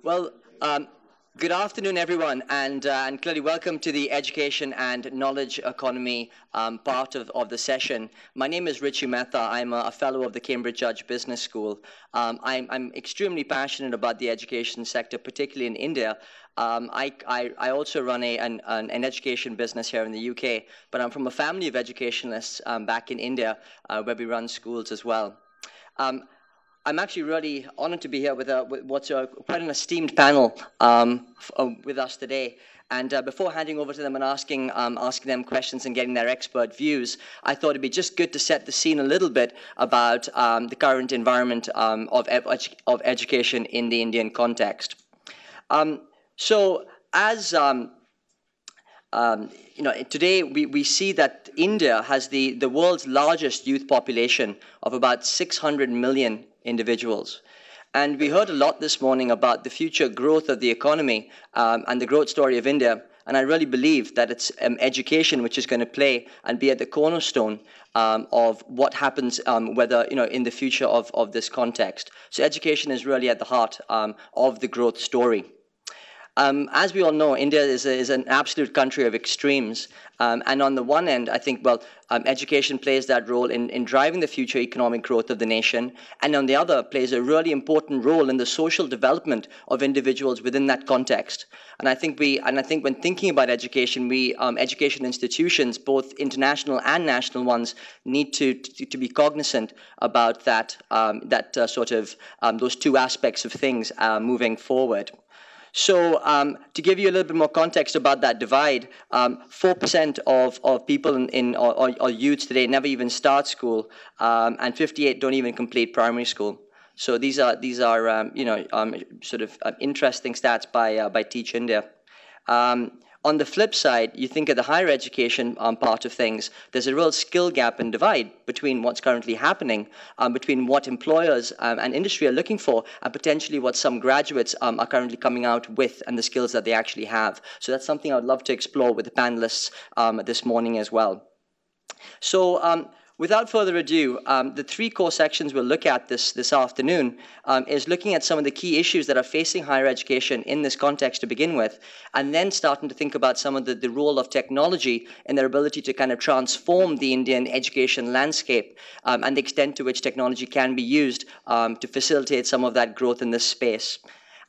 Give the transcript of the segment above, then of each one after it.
Well, good afternoon, everyone, and clearly welcome to the education and knowledge economy part of the session. My name is Ritchie Mehta. I'm a fellow of the Cambridge Judge Business School. I'm extremely passionate about the education sector, particularly in India. I also run an education business here in the UK, but I'm from a family of educationalists back in India where we run schools as well. I'm actually really honored to be here with what's quite an esteemed panel with us today. And before handing over to them and asking them questions and getting their expert views, I thought it'd be just good to set the scene a little bit about the current environment of education in the Indian context. So as today we see that India has the world's largest youth population of about 600 million individuals. And we heard a lot this morning about the future growth of the economy and the growth story of India. And I really believe that it's education which is going to play and be at the cornerstone of what happens in the future of this context. So education is really at the heart of the growth story. As we all know, India is an absolute country of extremes. And on the one end, I think, education plays that role in driving the future economic growth of the nation. And on the other, plays a really important role in the social development of individuals within that context. And I think when thinking about education, education institutions, both international and national ones, need to be cognizant about those two aspects of things moving forward. So to give you a little bit more context about that divide, 4% of people or youths today never even start school, and 58 don't even complete primary school. So these are interesting stats by Teach India. On the flip side, you think of the higher education part of things, there's a real skill gap and divide between what's currently happening, between what employers and industry are looking for, and potentially what some graduates are currently coming out with and the skills that they actually have. So that's something I would love to explore with the panelists this morning as well. So without further ado, the three core sections we'll look at this afternoon is looking at some of the key issues that are facing higher education in this context to begin with, and then starting to think about some of the role of technology in their ability to kind of transform the Indian education landscape and the extent to which technology can be used to facilitate some of that growth in this space.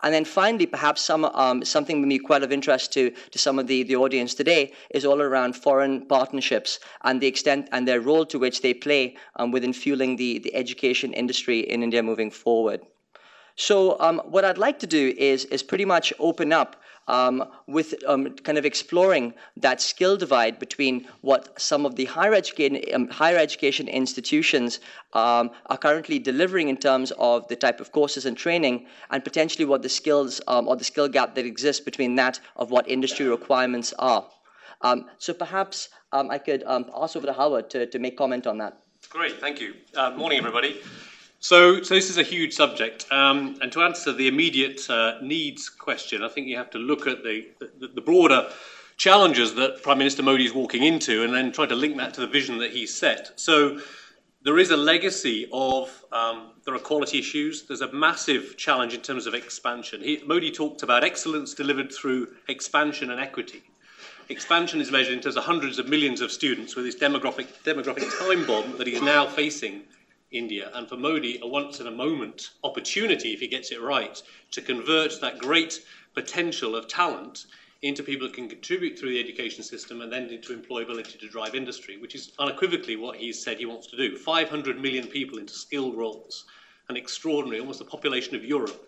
And then finally, perhaps something that may be quite of interest to some of the audience today is all around foreign partnerships and the extent and their role to which they play within fueling the education industry in India moving forward. So what I'd like to do is pretty much open up with kind of exploring that skill divide between what some of the higher education institutions are currently delivering in terms of the type of courses and training, and potentially what the skills or the skill gap that exists between that of what industry requirements are. So perhaps I could pass over to Howard to make comment on that. Great, thank you. Morning, everybody. So this is a huge subject, and to answer the immediate needs question, I think you have to look at the broader challenges that Prime Minister Modi is walking into, and then try to link that to the vision that he's set. So there is a legacy of there are quality issues. There's a massive challenge in terms of expansion. Modi talked about excellence delivered through expansion and equity. Expansion is measured in terms of hundreds of millions of students with this demographic time bomb that he's now facing India, and for Modi, a once-in-a-moment opportunity, if he gets it right, to convert that great potential of talent into people who can contribute through the education system and then into employability to drive industry, which is unequivocally what he's said he wants to do. 500 million people into skilled roles, an extraordinary, almost the population of Europe,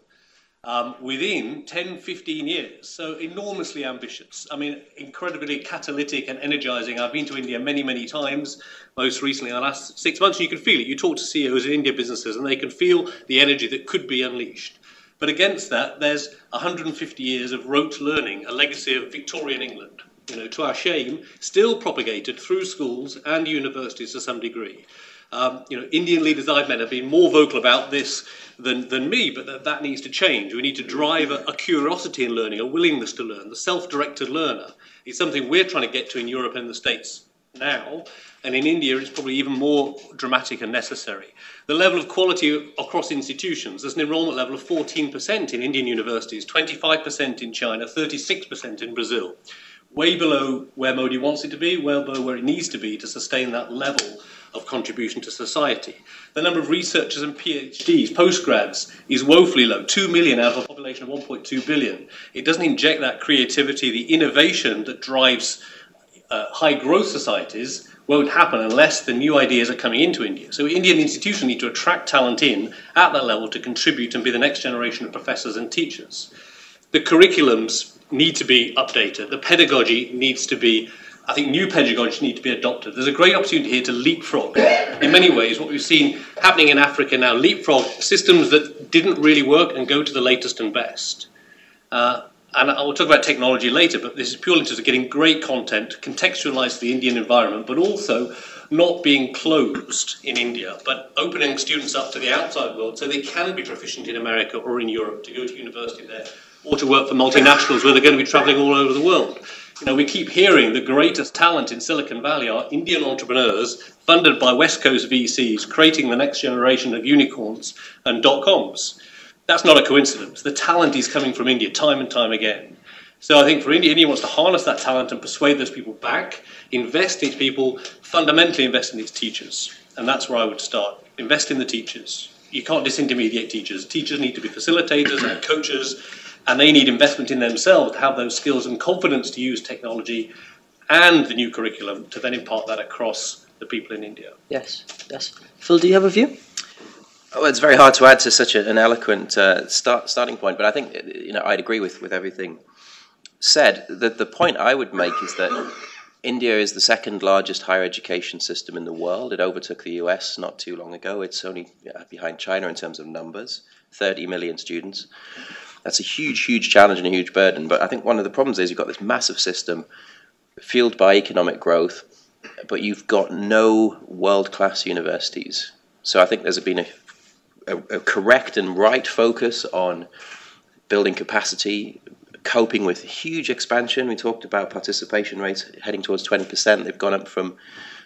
within 10, 15 years. So enormously ambitious. I mean, incredibly catalytic and energizing. I've been to India many, many times, most recently in the last 6 months, and you can feel it. You talk to CEOs in India businesses and they can feel the energy that could be unleashed. But against that, there's 150 years of rote learning, a legacy of Victorian England, to our shame, still propagated through schools and universities to some degree. Indian leaders I've met have been more vocal about this than me, but that needs to change. We need to drive a curiosity in learning, a willingness to learn. The self-directed learner is something we're trying to get to in Europe and the States now, and in India it's probably even more dramatic and necessary. The level of quality across institutions, there's an enrolment level of 14% in Indian universities, 25% in China, 36% in Brazil. Way below where Modi wants it to be, well below where it needs to be to sustain that level of contribution to society. The number of researchers and PhDs, postgrads, is woefully low, 2 million out of a population of 1.2 billion. It doesn't inject that creativity, the innovation that drives high growth societies won't happen unless the new ideas are coming into India. So Indian institutions need to attract talent in at that level to contribute and be the next generation of professors and teachers. The curriculums need to be updated. The pedagogy needs to be, I think new pedagogy need to be adopted. There's a great opportunity here to leapfrog. In many ways, what we've seen happening in Africa now, leapfrog systems that didn't really work and go to the latest and best. And I will talk about technology later, but this is purely just getting great content, contextualised to the Indian environment, but also not being closed in India, but opening students up to the outside world so they can be proficient in America or in Europe, to go to university there, or to work for multinationals where they're going to be travelling all over the world. You know, we keep hearing the greatest talent in Silicon Valley are Indian entrepreneurs funded by West Coast VCs, creating the next generation of unicorns and dot-coms. That's not a coincidence. The talent is coming from India time and time again. So I think for India, India wants to harness that talent and persuade those people back, invest in people, fundamentally invest in its teachers. And that's where I would start. Invest in the teachers. You can't disintermediate teachers. Teachers need to be facilitators and coaches, and they need investment in themselves to have those skills and confidence to use technology and the new curriculum to then impart that across the people in India. Yes, yes. Phil, do you have a view? Well, it's very hard to add to such an eloquent starting point, but I think I'd agree with everything said. The point I would make is that India is the second largest higher education system in the world. It overtook the US not too long ago. It's only behind China in terms of numbers, 30 million students. That's a huge, huge challenge and a huge burden. But I think one of the problems is you've got this massive system fueled by economic growth, but you've got no world-class universities. So I think there's been a correct and right focus on building capacity, coping with huge expansion. We talked about participation rates heading towards 20%. They've gone up from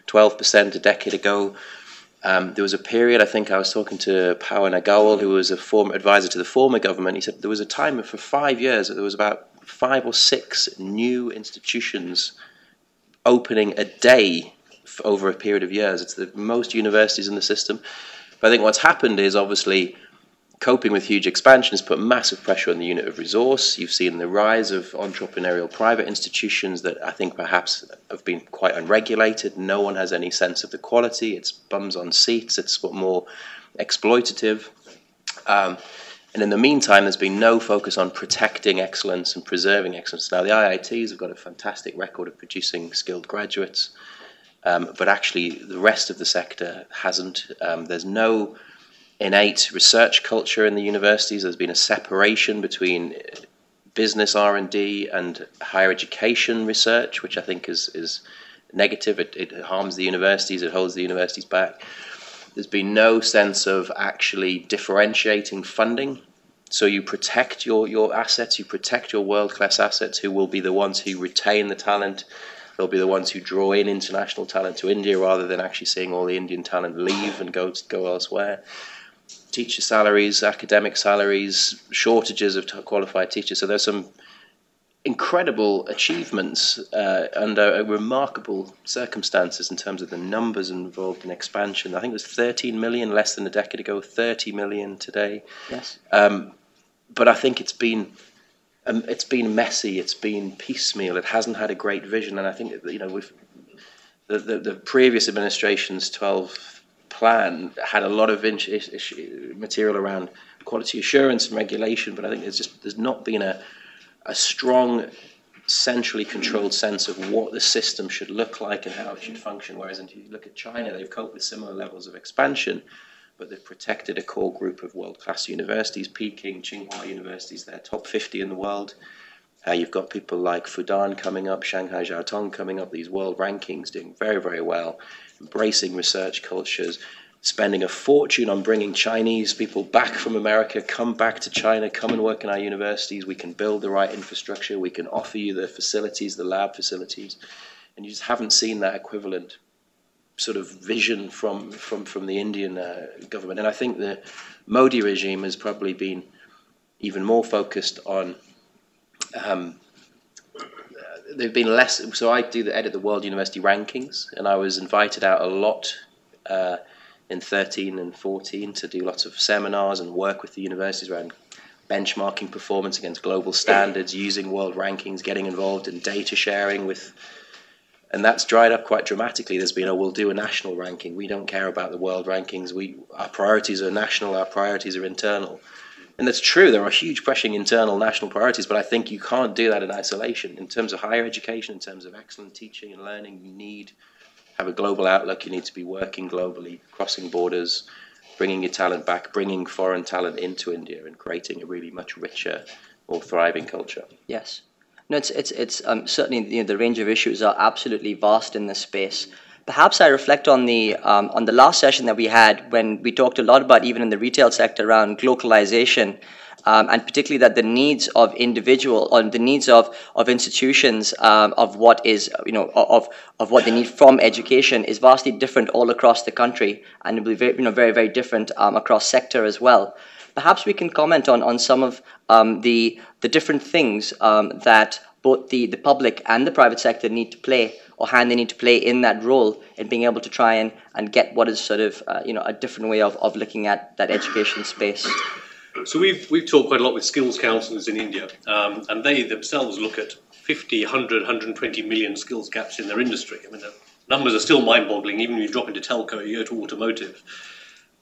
12% a decade ago. There was a period, I think I was talking to Pawan Agarwal, who was a former advisor to the former government. He said there was a time for 5 years that there was about 5 or 6 new institutions opening a day for over a period of years. It's the most universities in the system. But I think what's happened is obviously coping with huge expansion has put massive pressure on the unit of resource. You've seen the rise of entrepreneurial private institutions that I think perhaps have been quite unregulated. No one has any sense of the quality. It's bums on seats. It's more exploitative. And in the meantime, there's been no focus on protecting excellence and preserving excellence. Now, the IITs have got a fantastic record of producing skilled graduates. But actually, the rest of the sector hasn't. There's no innate research culture in the universities. There's been a separation between business R&D and higher education research, which I think is negative. It harms the universities. It holds the universities back. There's been no sense of actually differentiating funding. So you protect your assets. You protect your world-class assets, who will be the ones who retain the talent. They'll be the ones who draw in international talent to India rather than actually seeing all the Indian talent leave and go elsewhere. Teacher salaries, academic salaries, shortages of qualified teachers. So there's some incredible achievements under remarkable circumstances in terms of the numbers involved in expansion. I think it was 13 million less than a decade ago, 30 million today. Yes. But I think it's been messy, it's been piecemeal, it hasn't had a great vision, and I think with the previous administration's 12 plan had a lot of material around quality assurance and regulation, but I think there's not been a strong centrally controlled sense of what the system should look like and how it should function. Whereas if you look at China, they've coped with similar levels of expansion, but they've protected a core group of world-class universities. Peking, Tsinghua universities, they're top 50 in the world. You've got people like Fudan coming up, Shanghai Jiaotong coming up, these world rankings doing very, very well, embracing research cultures, spending a fortune on bringing Chinese people back from America, come back to China, come and work in our universities. We can build the right infrastructure. We can offer you the facilities, the lab facilities. and you just haven't seen that equivalent sort of vision from the Indian government. And I think the Modi regime has probably been even more focused on. They've been less. So I edit the World University Rankings, and I was invited out a lot in 13 and 14 to do lots of seminars and work with the universities around benchmarking performance against global standards, using world rankings, getting involved in data sharing with. And that's dried up quite dramatically. There's been, we'll do a national ranking. We don't care about the world rankings. Our priorities are national, our priorities are internal. And that's true, there are huge pressing internal national priorities, but I think you can't do that in isolation. In terms of higher education, in terms of excellent teaching and learning, you need to have a global outlook. You need to be working globally, crossing borders, bringing your talent back, bringing foreign talent into India and creating a really much richer, more thriving culture. Yes. No, it's certainly the range of issues are absolutely vast in this space. Perhaps I reflect on the last session that we had when we talked a lot about, even in the retail sector, around globalization, and particularly that the needs of individual, or the needs of institutions, of what is of what they need from education is vastly different all across the country, and it will be very different across sector as well. Perhaps we can comment on some of the different things that both the public and the private sector need to play, or hand they need to play in that role in being able to try and get what is sort of a different way of looking at that education space. So we've talked quite a lot with skills counsellors in India, and they themselves look at 50, 100, 120 million skills gaps in their industry. I mean, the numbers are still mind-boggling, even when you drop into telco, you go to automotive.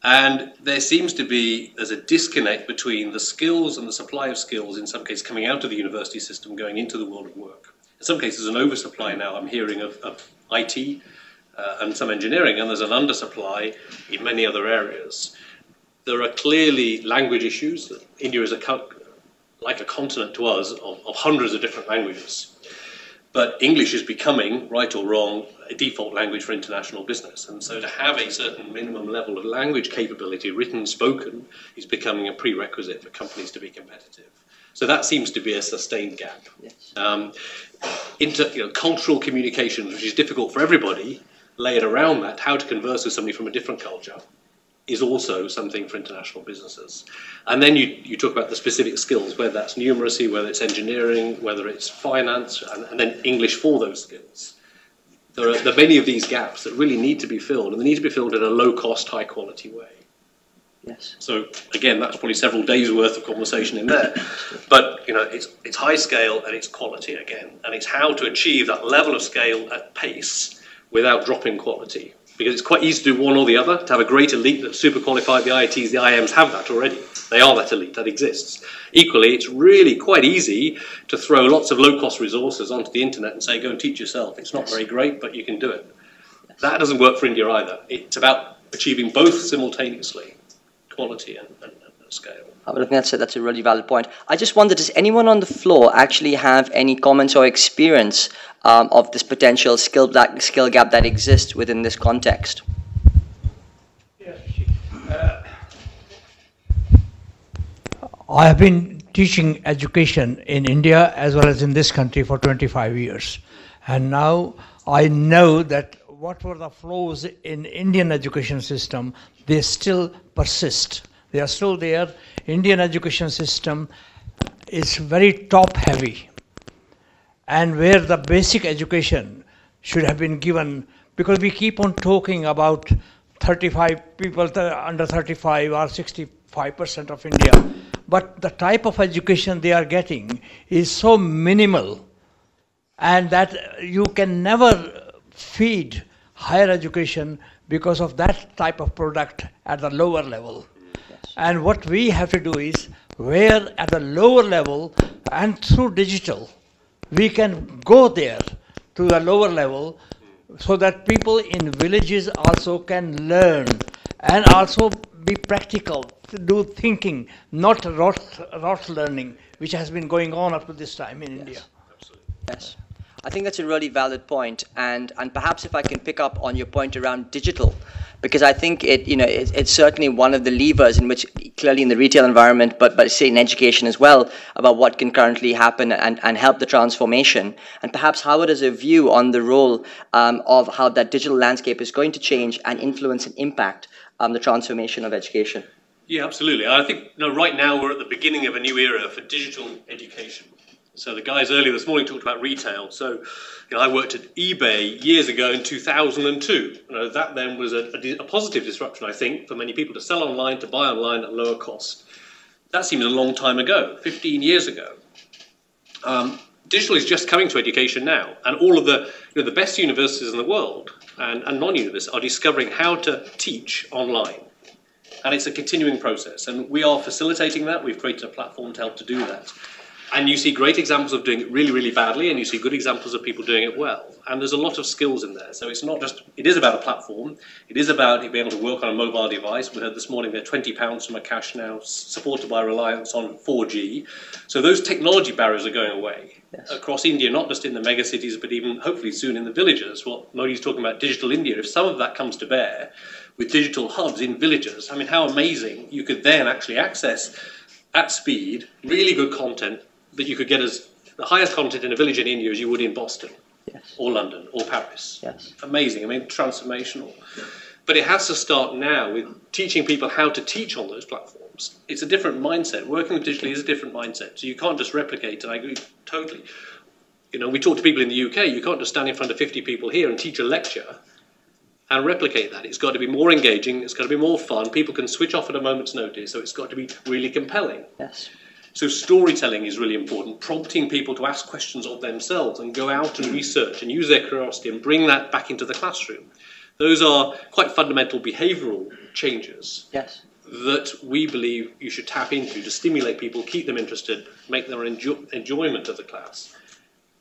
And there seems to be, there's a disconnect between the skills and the supply of skills, in some cases coming out of the university system, going into the world of work. In some cases, an oversupply now, I'm hearing, of IT and some engineering, and there's an undersupply in many other areas. There are clearly language issues. India is like a continent to us of hundreds of different languages. But English is becoming, right or wrong, a default language for international business. And so to have a certain minimum level of language capability, written, spoken, is becoming a prerequisite for companies to be competitive. So that seems to be a sustained gap. Yes. Cultural communications, which is difficult for everybody, layered around that, how to converse with somebody from a different culture, is also something for international businesses. And then you talk about the specific skills, whether that's numeracy, whether it's engineering, whether it's finance, and then English for those skills. There are many of these gaps that really need to be filled, and they need to be filled in a low-cost, high-quality way. Yes. So again, that's probably several days' worth of conversation in there. But it's high scale and it's quality again, and it's how to achieve that level of scale at pace without dropping quality. Because it's quite easy to do one or the other, to have a great elite that's super qualified. The IITs, the IIMs have that already. They are that elite, that exists. Equally, it's really quite easy to throw lots of low-cost resources onto the internet and say, go and teach yourself. It's not very great, but you can do it. That doesn't work for India either. It's about achieving both simultaneously, quality and scale. I think that's a really valid point. I just wonder, does anyone on the floor actually have any comments or experience of this potential skill gap that exists within this context? Yes. I have been teaching education in India as well as in this country for 25 years. And now I know that what were the flaws in Indian education system, they still persist. They are still there. Indian education system is very top heavy, and where the basic education should have been given, because we keep on talking about 35 people under 35 or 65% of India, but the type of education they are getting is so minimal, and that you can never feed higher education because of that type of product at the lower level. And what we have to do is, where at the lower level and through digital, we can go there to the lower level so that people in villages also can learn and also be practical, do thinking, not rot learning, which has been going on up to this time in India. Absolutely. Yes. I think that's a really valid point, and perhaps if I can pick up on your point around digital, because I think it's certainly one of the levers in which, clearly in the retail environment, but say in education as well, about what can currently happen and help the transformation. And perhaps Howard has a view on the role of how that digital landscape is going to change and influence and impact the transformation of education. Yeah, absolutely. I think right now we're at the beginning of a new era for digital education. So the guys earlier this morning talked about retail. So I worked at eBay years ago in 2002. That then was a positive disruption, I think, for many people to sell online, to buy online at lower cost. That seems a long time ago, 15 years ago. Digital is just coming to education now, and all of the best universities in the world and non-universities are discovering how to teach online. And it's a continuing process, and we are facilitating that. We've created a platform to help to do that. And you see great examples of doing it really, really badly, and you see good examples of people doing it well. And there's a lot of skills in there. So it's not just, it is about a platform. It is about being able to work on a mobile device. We heard this morning they're £20 from a cash now, supported by reliance on 4G. So those technology barriers are going away. Yes. Across India, not just in the mega cities, but even hopefully soon in the villages. What Modi's talking about, digital India, if some of that comes to bear with digital hubs in villages, I mean, how amazing you could then actually access at speed really good content that you could get as the highest content in a village in India as you would in Boston. Yes. Or London or Paris. Yes. Amazing. I mean, transformational. But it has to start now with teaching people how to teach on those platforms. It's a different mindset. Working with digitally is a different mindset. So you can't just replicate, and I agree totally. We talk to people in the UK, you can't just stand in front of 50 people here and teach a lecture and replicate that. It's got to be more engaging, it's got to be more fun, people can switch off at a moment's notice, so it's got to be really compelling. Yes. So storytelling is really important, prompting people to ask questions of themselves and go out and research and use their curiosity and bring that back into the classroom. Those are quite fundamental behavioural changes. Yes. That we believe you should tap into to stimulate people, keep them interested, make their enjoyment of the class,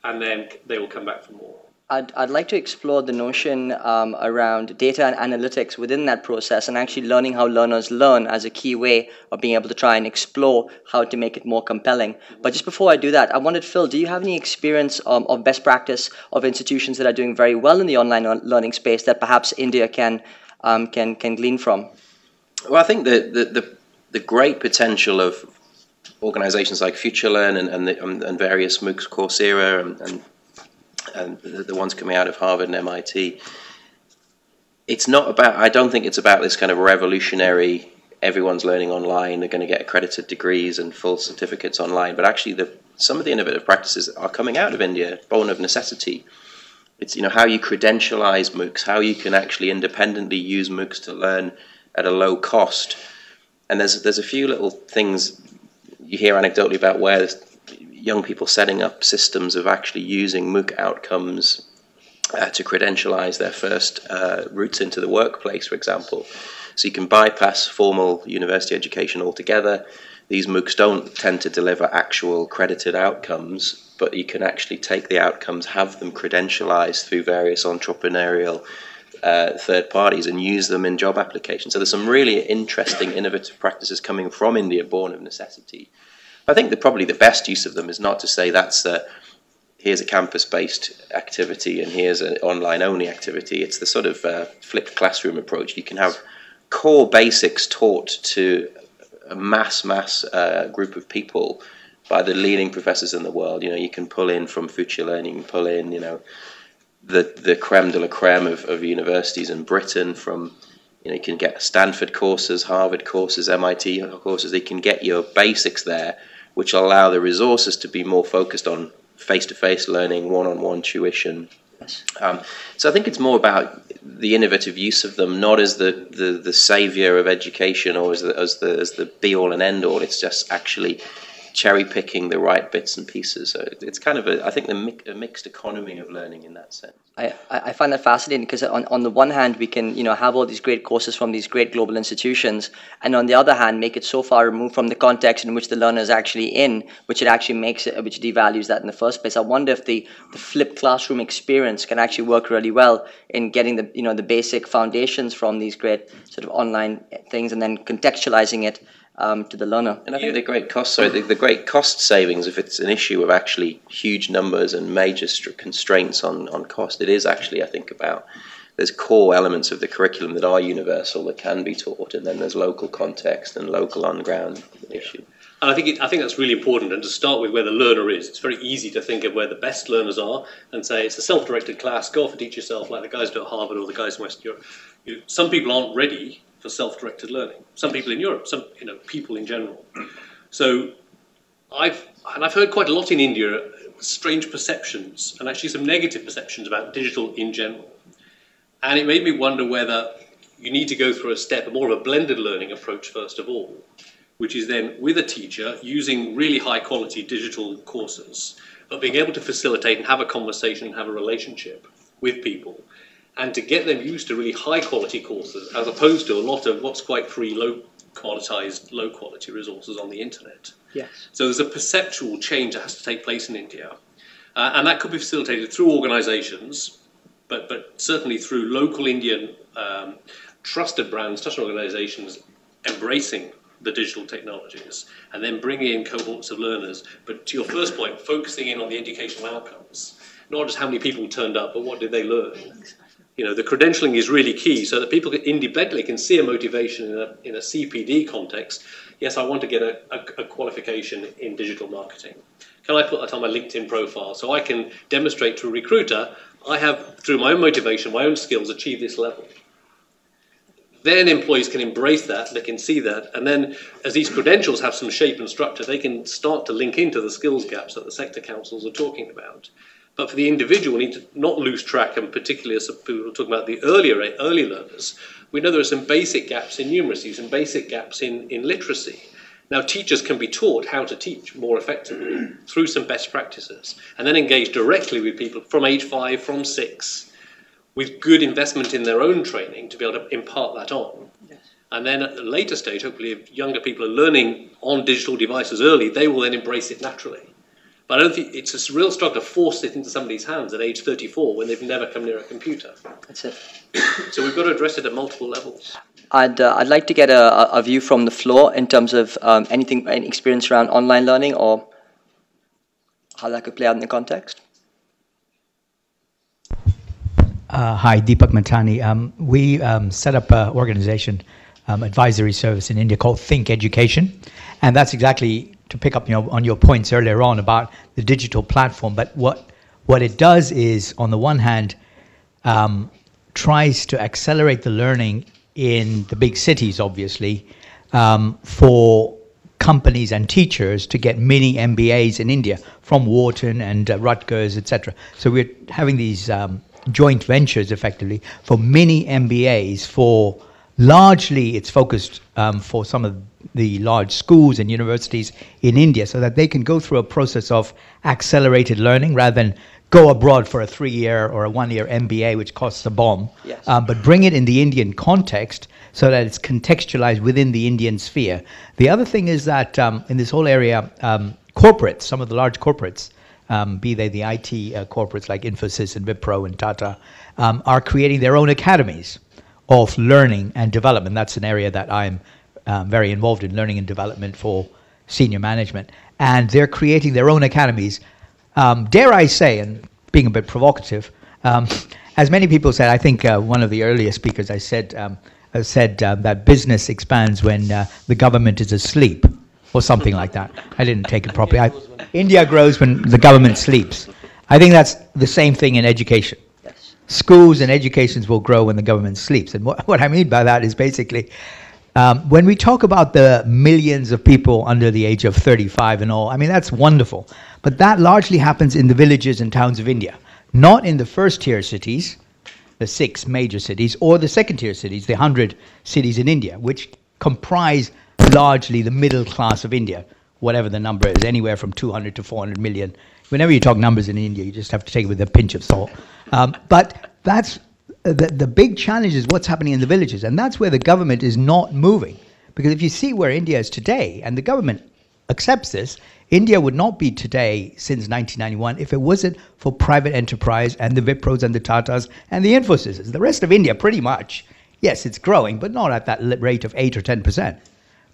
and then they will come back for more. I'd like to explore the notion around data and analytics within that process, and actually learning how learners learn as a key way of being able to try and explore how to make it more compelling. But just before I do that, I wondered, Phil, do you have any experience of best practice of institutions that are doing very well in the online learning space that perhaps India can glean from? Well, I think the great potential of organisations like FutureLearn and various MOOCs, Coursera and the ones coming out of Harvard and MIT, it's not about, I don't think it's about this kind of revolutionary, everyone's learning online, they're going to get accredited degrees and full certificates online, but actually some of the innovative practices are coming out of India, born of necessity. It's how you credentialize MOOCs, how you can actually independently use MOOCs to learn at a low cost. And there's a few little things you hear anecdotally about where young people setting up systems of actually using MOOC outcomes to credentialize their first routes into the workplace, for example. So you can bypass formal university education altogether. These MOOCs don't tend to deliver actual credited outcomes, but you can actually take the outcomes, have them credentialized through various entrepreneurial third parties and use them in job applications. So there's some really interesting, innovative practices coming from India, born of necessity. I think probably the best use of them is not to say here's a campus-based activity and here's an online-only activity. It's the sort of flipped classroom approach. You can have core basics taught to a mass group of people by the leading professors in the world. You can pull in from FutureLearn, you can pull in, the creme de la creme of universities in Britain from. You can get Stanford courses, Harvard courses, MIT courses. They can get your basics there, which allow the resources to be more focused on face-to-face learning, one-on-one tuition. Yes. So I think it's more about the innovative use of them, not as the savior of education or as the be-all and end-all. It's just actually cherry-picking the right bits and pieces. So it's kind of I think a mixed economy of learning in that sense. I find that fascinating because on the one hand we can have all these great courses from these great global institutions, and on the other hand make it so far removed from the context in which the learner is actually in, which devalues that in the first place. I wonder if the flipped classroom experience can actually work really well in getting the basic foundations from these great sort of online things and then contextualizing it to the learner. And I think the great cost savings, if it's an issue of actually huge numbers and major constraints on cost, it is actually, I think, about there's core elements of the curriculum that are universal that can be taught, and then there's local context and local on-ground issue. And I think that's really important. And to start with where the learner is, it's very easy to think of where the best learners are and say it's a self-directed class. Go off and teach yourself, like the guys do at Harvard or the guys in Western Europe. Some people aren't ready for self-directed learning. Some people in Europe, some people in general. So I've heard quite a lot in India strange perceptions and actually some negative perceptions about digital in general. And it made me wonder whether you need to go through a more of a blended learning approach first of all, which is then with a teacher using really high quality digital courses, but being able to facilitate and have a conversation and have a relationship with people, and to get them used to really high quality courses as opposed to a lot of what's quite free, low quality resources on the internet. Yes. So there's a perceptual change that has to take place in India, and that could be facilitated through organisations, but certainly through local Indian trusted brands, trusted organisations embracing the digital technologies, and then bringing in cohorts of learners. But to your first point, focusing in on the educational outcomes, not just how many people turned up, but what did they learn? The credentialing is really key, so that people independently can see a motivation in a CPD context. Yes, I want to get a qualification in digital marketing. Can I put that on my LinkedIn profile so I can demonstrate to a recruiter I have, through my own motivation, my own skills, achieved this level? Then employees can embrace that, they can see that, and then as these credentials have some shape and structure, they can start to link into the skills gaps that the sector councils are talking about. But for the individual, we need to not lose track, and particularly as people are talking about the early learners, we know there are some basic gaps in numeracy, some basic gaps in literacy. Now, teachers can be taught how to teach more effectively through some best practices, and then engage directly with people from age 5, from 6, with good investment in their own training to be able to impart that on. Yes. And then at a later stage, hopefully if younger people are learning on digital devices early, they will then embrace it naturally. But I don't think it's a real struggle to force it into somebody's hands at age 34 when they've never come near a computer. That's it. So we've got to address it at multiple levels. I'd like to get a view from the floor in terms of any experience around online learning or how that could play out in the context. Hi, Deepak Matani. We set up an organization, advisory service in India called Think Education. And that's exactly to pick up on your points earlier on about the digital platform. But what it does is, on the one hand, tries to accelerate the learning in the big cities, obviously, for companies and teachers to get mini MBAs in India from Wharton and Rutgers, etc. So we're having these joint ventures effectively for mini MBAs for largely it's focused for some of the large schools and universities in India so that they can go through a process of accelerated learning rather than go abroad for a 3-year or a 1-year MBA, which costs a bomb, yes. But bring it in the Indian context so that it's contextualized within the Indian sphere. The other thing is that in this whole area, corporates, some of the large corporates, be they the IT corporates like Infosys and Wipro and Tata, are creating their own academies of learning and development. That's an area that I'm very involved in, learning and development for senior management. And they're creating their own academies. Dare I say, and being a bit provocative, as many people said, I think one of the earlier speakers said that business expands when the government is asleep, or something like that. I didn't take it properly. India grows when the government sleeps. I think that's the same thing in education. Yes. Schools and educations will grow when the government sleeps. And what I mean by that is basically, when we talk about the millions of people under the age of 35 and all, I mean, that's wonderful. But that largely happens in the villages and towns of India, not in the first-tier cities, the 6 major cities, or the second-tier cities, the 100 cities in India, which comprise largely the middle class of India, whatever the number is, anywhere from 200 to 400 million. Whenever you talk numbers in India, you just have to take it with a pinch of salt. But that's the big challenge is what's happening in the villages, and that's where the government is not moving. Because if you see where India is today, and the government accepts this, India would not be today since 1991 if it wasn't for private enterprise and the Wipros and the Tatas and the Infosys. The rest of India, pretty much, yes, it's growing, but not at that rate of 8 or 10%.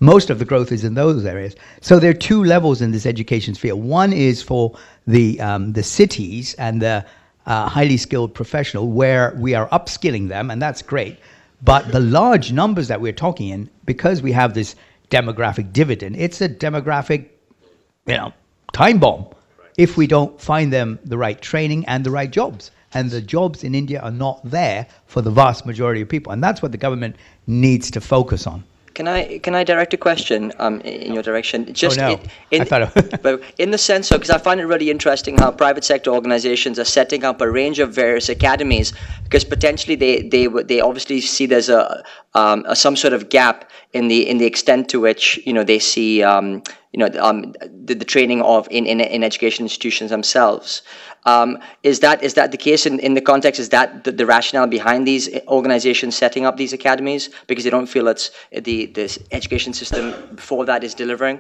Most of the growth is in those areas. So there are 2 levels in this education sphere. One is for the cities and the highly skilled professional where we are upskilling them, and that's great. But the large numbers that we're talking in, because we have this demographic dividend, it's a demographic, time bomb if we don't find them the right training and the right jobs. And the jobs in India are not there for the vast majority of people. And that's what the government needs to focus on. Can I direct a question in your direction? Just I thought but in the sense of, because I find it really interesting how private sector organizations are setting up a range of various academies, because potentially they obviously see there's some sort of gap in the extent to which they see the training of in education institutions themselves. Is that the case in the context? Is that the rationale behind these organizations setting up these academies, because they don't feel it's the education system before that is delivering?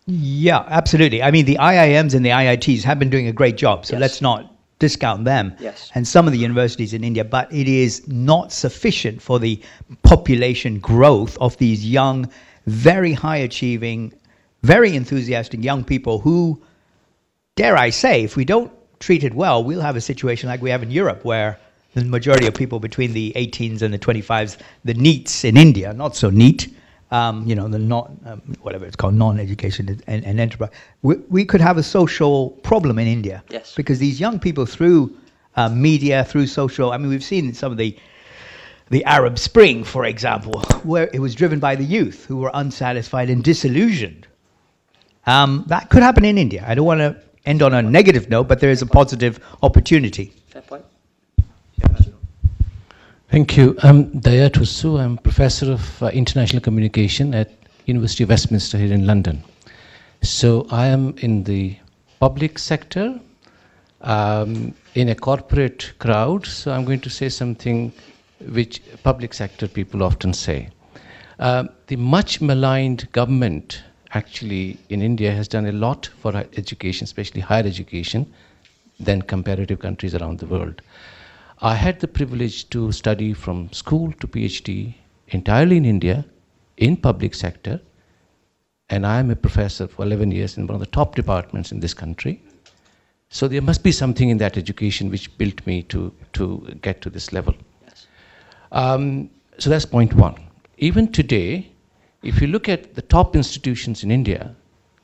Yeah, absolutely. I mean, the IIMs and the IITs have been doing a great job, so Yes. let's not discount them. Yes. And some of the universities in India, but it is not sufficient for the population growth of these young, very high achieving, very enthusiastic young people who, dare I say, if we don't treat it well, we'll have a situation like we have in Europe, where the majority of people between the 18s and the 25s, the NEETs in India, not so neat, the not, whatever it's called, non-education and enterprise. We could have a social problem in India. Yes. Because these young people, through media, through social, I mean, we've seen some of the Arab Spring, for example, where it was driven by the youth who were unsatisfied and disillusioned. That could happen in India. I don't want to end on a negative note, but there is a positive opportunity. Fair point. Thank you. I'm Dayat Husu. I'm Professor of International Communication at University of Westminster here in London. So I am in the public sector, in a corporate crowd, so I'm going to say something which public sector people often say. The much maligned government actually in India has done a lot for education, especially higher education, than comparative countries around the world. I had the privilege to study from school to PhD entirely in India, in public sector, and I am a professor for 11 years in one of the top departments in this country. So there must be something in that education which built me to get to this level. Yes. So that's point one. Even today, if you look at the top institutions in India,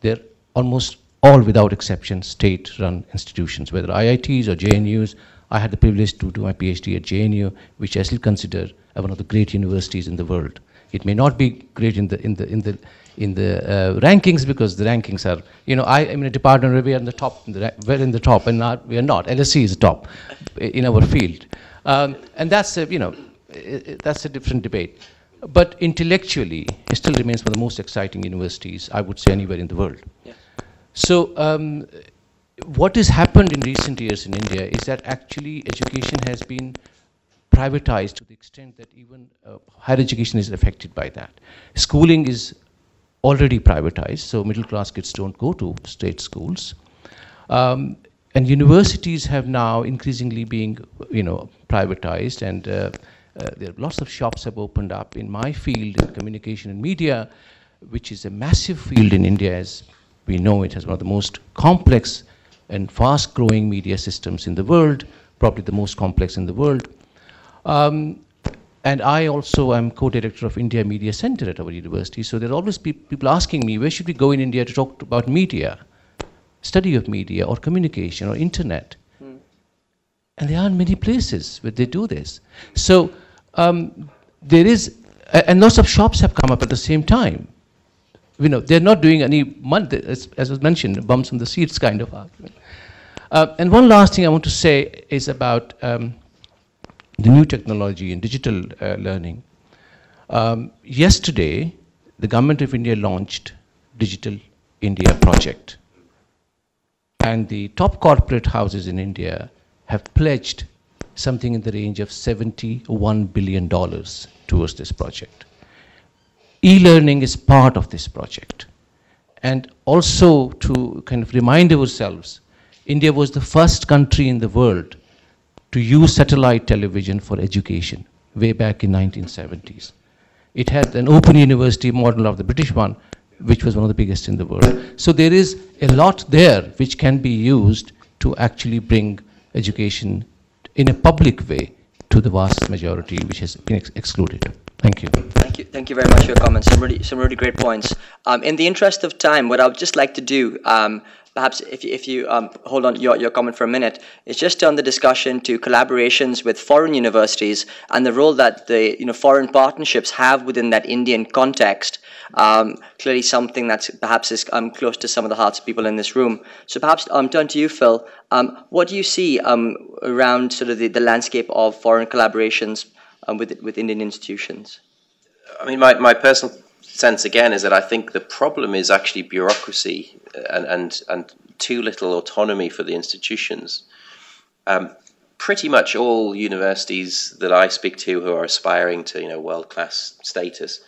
they're almost all, without exception, state-run institutions, whether IITs or JNUs. I had the privilege to do my PhD at JNU, which I still consider one of the great universities in the world. It may not be great in the rankings, because the rankings are, I am in a department where we are in the top, we're in the top, and we are not. LSE is top in our field, and that's that's a different debate. But intellectually, it still remains one of the most exciting universities, I would say, anywhere in the world. Yeah. So what has happened in recent years in India is that actually education has been privatized to the extent that even higher education is affected by that. Schooling is already privatized, so middle class kids don't go to state schools. And universities have now increasingly being, privatized, and there are lots of shops have opened up in my field, in communication and media, which is a massive field in India, as we know. It has one of the most complex and fast-growing media systems in the world, probably the most complex in the world. And I also am co-director of India Media Center at our university, so there are always people asking me, where should we go in India to talk about media, study of media, or communication, or internet? And there aren't many places where they do this. So there is, and lots of shops have come up at the same time. They're not doing any money, as was mentioned, bumps on the seats kind of argument. And one last thing I want to say is about the new technology and digital learning. Yesterday, the government of India launched Digital India project. And the top corporate houses in India have pledged something in the range of $71 billion towards this project. E-learning is part of this project. And also, to kind of remind ourselves, India was the first country in the world to use satellite television for education way back in 1970s. It had an open university model of the British one, which was one of the biggest in the world. So there is a lot there which can be used to actually bring education in a public way to the vast majority which has been excluded. Thank you. Thank you very much for your comments. Some really great points. In the interest of time, what I would just like to do, perhaps if you hold on your comment for a minute, is just turn the discussion to collaborations with foreign universities and the role that the foreign partnerships have within that Indian context. Clearly, something that's perhaps is close to some of the hearts of people in this room. So perhaps turn to you, Phil. What do you see around sort of the landscape of foreign collaborations with Indian institutions? I mean, my personal sense again is that I think the problem is actually bureaucracy and too little autonomy for the institutions. Pretty much all universities that I speak to who are aspiring to world-class status,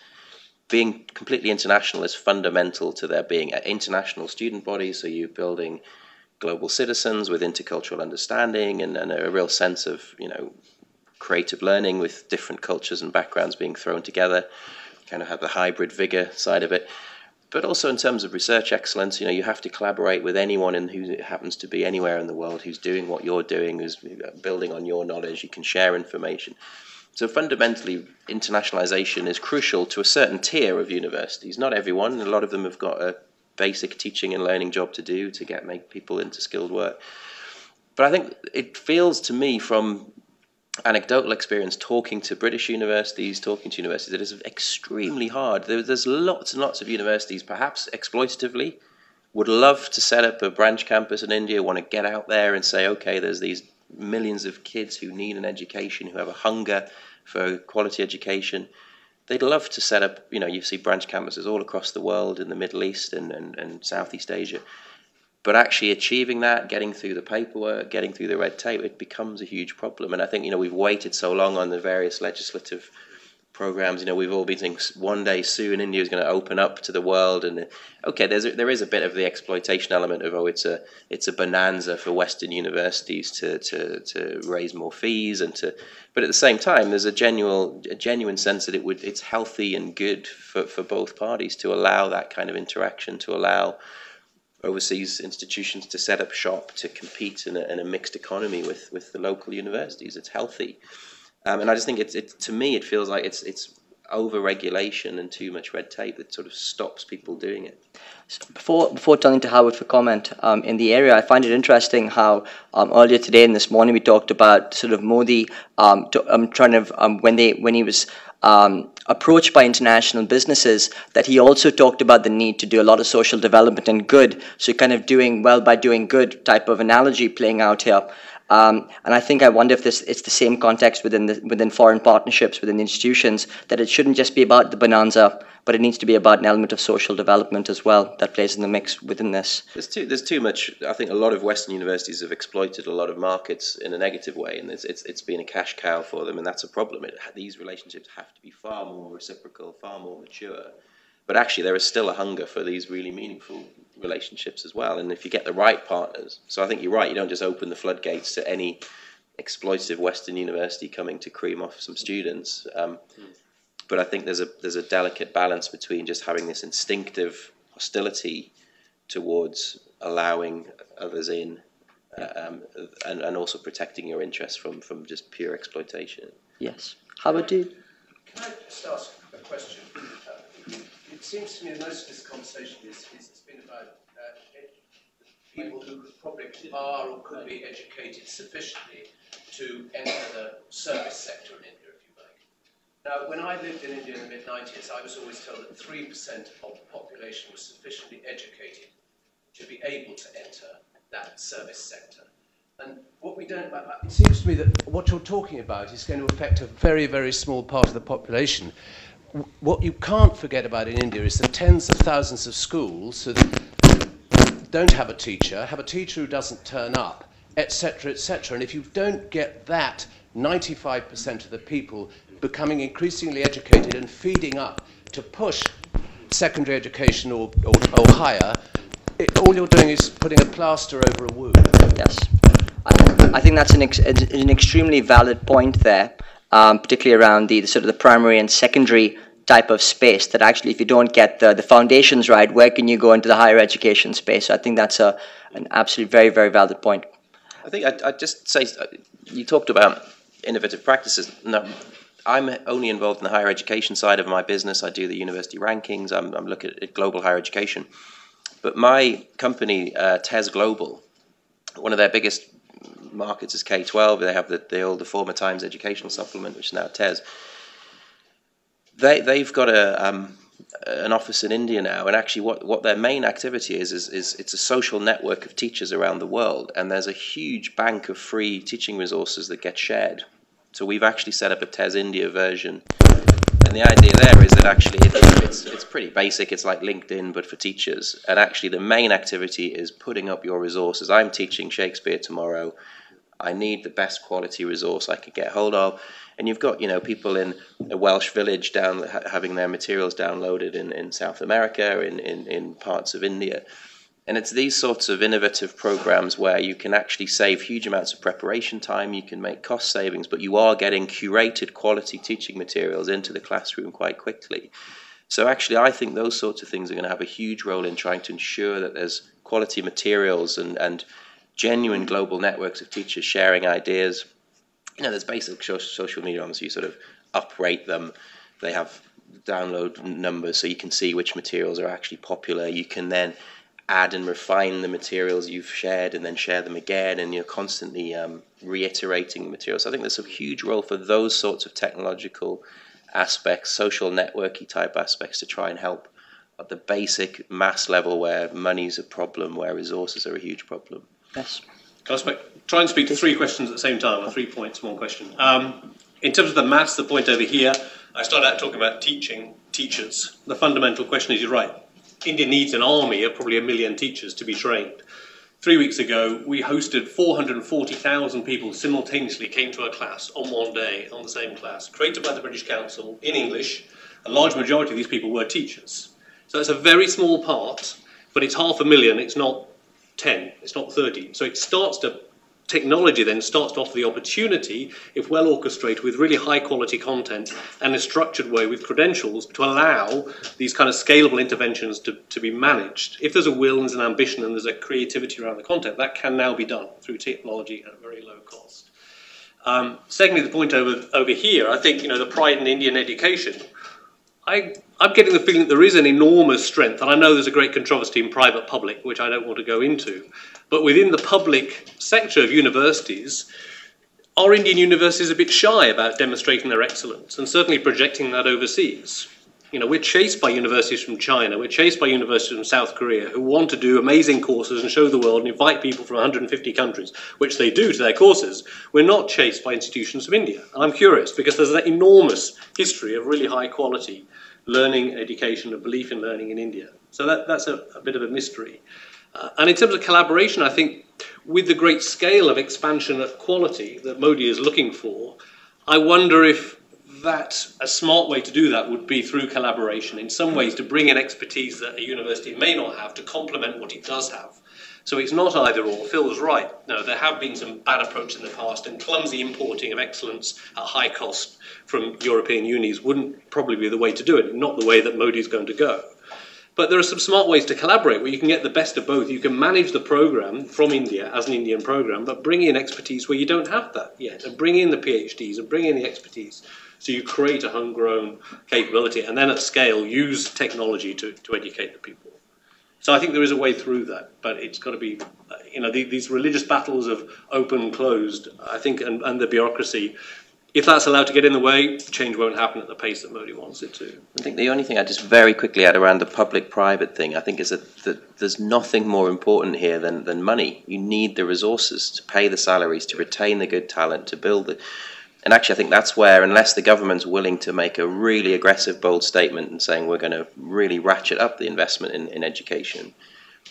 being completely international is fundamental to their being. International student bodies, so you're building global citizens with intercultural understanding and a real sense of creative learning with different cultures and backgrounds being thrown together, kind of have the hybrid vigor side of it. But also in terms of research excellence, you have to collaborate with anyone who happens to be anywhere in the world who's doing what you're doing, who's building on your knowledge. You can share information. So fundamentally, internationalization is crucial to a certain tier of universities. Not everyone. A lot of them have got a basic teaching and learning job to do to make people into skilled work. But I think it feels to me from anecdotal experience talking to British universities, talking to universities, that is extremely hard. There's lots and lots of universities, perhaps exploitatively, would love to set up a branch campus in India, want to get out there and say, okay, there's these millions of kids who need an education, who have a hunger for quality education. They'd love to set up, you see branch campuses all across the world, in the Middle East and Southeast Asia. But actually achieving that, getting through the paperwork, getting through the red tape, it becomes a huge problem. And I think, we've waited so long on the various legislative programs. We've all been thinking one day soon India is going to open up to the world. And okay, there is a bit of the exploitation element of, it's a bonanza for Western universities to raise more fees but at the same time, there's a genuine sense that it's healthy and good for both parties to allow that kind of interaction, to allow overseas institutions to set up shop, to compete in a mixed economy with the local universities. It's healthy. And I just think to me, it feels like it's over-regulation and too much red tape that sort of stops people doing it. So before turning to Howard for comment in the area, I find it interesting how earlier today and this morning we talked about sort of Modi when he was approached by international businesses, that he also talked about the need to do a lot of social development and good. So kind of doing well by doing good type of analogy playing out here. And I wonder if it's the same context within foreign partnerships, within institutions, that it shouldn't just be about the bonanza, but it needs to be about an element of social development as well that plays in the mix within this. There's too much. I think a lot of Western universities have exploited a lot of markets in a negative way, and it's been a cash cow for them, and that's a problem. These relationships have to be far more reciprocal, far more mature. But actually, there is still a hunger for these really meaningful relationships as well. And if you get the right partners, so I think you're right, you don't just open the floodgates to any exploitative Western university coming to cream off some students. But I think there's a delicate balance between just having this instinctive hostility towards allowing others in, and also protecting your interests from just pure exploitation. Yes. How about you? Can I just ask a question? It seems to me that most of this conversation has been about people who probably are or could be educated sufficiently to enter the service sector in India, if you like. Now, when I lived in India in the mid-90s, I was always told that 3% of the population was sufficiently educated to be able to enter that service sector. And what we don't, it seems to me that what you're talking about is going to affect a very, very small part of the population. What you can't forget about in India is the tens of thousands of schools that don't have a teacher who doesn't turn up, etc., etc. And if you don't get that 95% of the people becoming increasingly educated and feeding up to push secondary education or higher, all you're doing is putting a plaster over a wound. Yes. I think that's an extremely valid point there, particularly around the sort of the primary and secondary type of space, that actually if you don't get the foundations right, where can you go into the higher education space? So I think that's an absolutely very, very valid point. I think I'd just say, you talked about innovative practices. No, I'm only involved in the higher education side of my business. I do the university rankings. I'm looking at global higher education. But my company, TES Global, one of their biggest markets is K-12. They have the older former Times Educational Supplement, which is now TES. They've got an office in India now, and actually what their main activity is it's a social network of teachers around the world, and there's a huge bank of free teaching resources that get shared. So we've actually set up a TES India version, and the idea there is that actually it's pretty basic. It's like LinkedIn, but for teachers, and actually the main activity is putting up your resources. I'm teaching Shakespeare tomorrow. I need the best quality resource I could get hold of. And you've got, people in a Welsh village having their materials downloaded in South America, in parts of India. And it's these sorts of innovative programs where you can actually save huge amounts of preparation time, you can make cost savings, but you are getting curated quality teaching materials into the classroom quite quickly. So actually, I think those sorts of things are going to have a huge role in trying to ensure that there's quality materials and genuine global networks of teachers sharing ideas. There's basic social media on, so you sort of uprate them. They have download numbers so you can see which materials are actually popular. You can then add and refine the materials you've shared and then share them again, and you're constantly reiterating the materials. So I think there's a huge role for those sorts of technological aspects, social networky type aspects, to try and help at the basic mass level where money's a problem, where resources are a huge problem. Yes. Can I try and speak to three questions at the same time, or 3 points, one question? In terms of the maths, the point over here, I started out talking about teachers. The fundamental question is, you're right, India needs an army of probably 1 million teachers to be trained. 3 weeks ago, we hosted 440,000 people simultaneously came to our class on one day, on the same class, created by the British Council in English. A large majority of these people were teachers. So it's a very small part, but it's 500,000, it's not 10, it's not 30. So technology then starts to offer the opportunity, if well orchestrated with really high quality content and a structured way with credentials, to allow these kind of scalable interventions to be managed. If there's a will and there's an ambition and there's a creativity around the content, that can now be done through technology at a very low cost. Secondly, the point over here, I think, the pride in Indian education. I'm getting the feeling that there is an enormous strength, and I know there's a great controversy in private-public, which I don't want to go into, but within the public sector of universities, are Indian universities a bit shy about demonstrating their excellence, and certainly projecting that overseas? We're chased by universities from China, we're chased by universities from South Korea, who want to do amazing courses and show the world and invite people from 150 countries, which they do to their courses. We're not chased by institutions from India. And I'm curious, because there's an enormous history of really high quality learning, education, and belief in learning in India. So that's a bit of a mystery. And in terms of collaboration, I think with the great scale of expansion of quality that Modi is looking for, I wonder if a smart way to do that would be through collaboration, in some ways to bring in expertise that a university may not have to complement what it does have. So it's not either or. Phil's right. No, there have been some bad approaches in the past, and clumsy importing of excellence at high cost from European unis wouldn't probably be the way to do it, not the way that Modi is going to go. But there are some smart ways to collaborate where you can get the best of both. You can manage the program from India as an Indian program, but bring in expertise where you don't have that yet, and bring in the PhDs and bring in the expertise. So you create a homegrown capability, and then at scale use technology to educate the people. So I think there is a way through that, but it's got to be, these religious battles of open and closed, I think, and the bureaucracy, if that's allowed to get in the way, change won't happen at the pace that Modi wants it to. I think the only thing I just very quickly add around the public-private thing, I think, is that there's nothing more important here than money. You need the resources to pay the salaries, to retain the good talent, to build it. And actually, I think that's where, unless the government's willing to make a really aggressive, bold statement and saying we're going to really ratchet up the investment in education,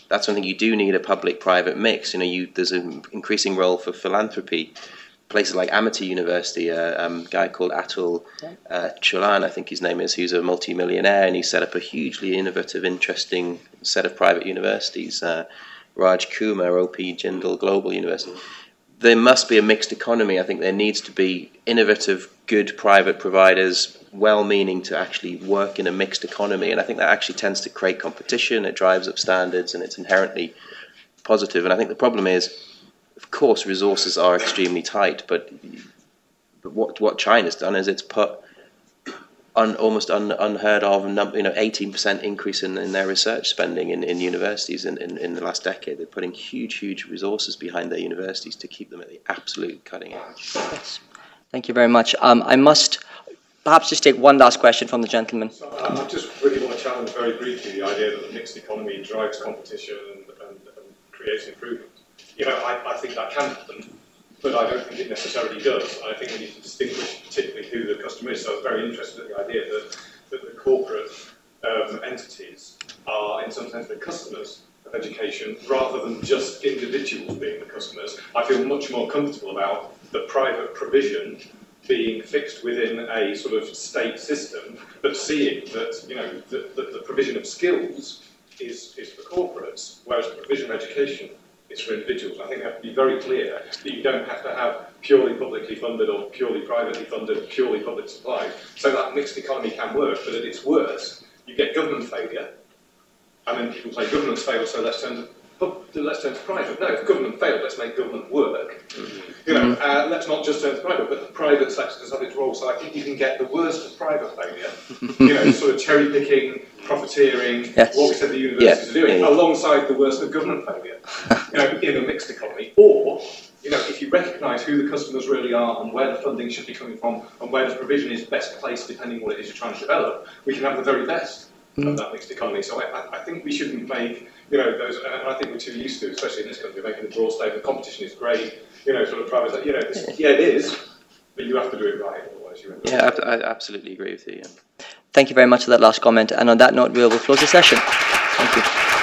that's when I think you do need a public-private mix. There's an increasing role for philanthropy. Places like Amity University, a guy called Atul Chulan, I think his name is, who's a multi-millionaire, and he set up a hugely innovative, interesting set of private universities. Raj Kumar, OP Jindal Global University. There must be a mixed economy. I think there needs to be innovative, good private providers, well-meaning, to actually work in a mixed economy. And I think that actually tends to create competition, it drives up standards, and it's inherently positive. And I think the problem is of course, resources are extremely tight, but what China's done is it's put almost unheard of, 18% increase in their research spending in universities in the last decade. They're putting huge resources behind their universities to keep them at the absolute cutting edge. Yes. Thank you very much. I must perhaps just take one last question from the gentleman. So, I just really want to challenge very briefly the idea that the mixed economy drives competition and creates improvement. I think that can happen, but I don't think it necessarily does. I think we need to distinguish particularly who the customer is. So I was very interested in the idea that the corporate entities are in some sense the customers of education rather than just individuals being the customers. I feel much more comfortable about the private provision being fixed within a sort of state system, but seeing that the provision of skills is for corporates, whereas the provision of education is for individuals. I think we have to be very clear that you don't have to have purely publicly funded or purely privately funded, purely public supplied. So that mixed economy can work, but at its worst, you get government failure, and then people say government's failed, so let's turn to private. No, if government failed, let's make government work. Let's not just turn to private, but the private sector does have its role. So I think you can get the worst of private failure, sort of cherry picking, profiteering, yes. what we said the universities are doing, alongside the worst of government failure, in a mixed economy. Or, if you recognise who the customers really are and where the funding should be coming from and where the provision is best placed, depending on what it is you're trying to develop, we can have the very best of that mixed economy. So I think we shouldn't make, those, and I think we're too used to, especially in this country, making the broad statement, competition is great, sort of private, yeah, it is, but you have to do it right, otherwise you end up. I absolutely agree with you. Yeah. Thank you very much for that last comment. And on that note, we'll close the session. Thank you.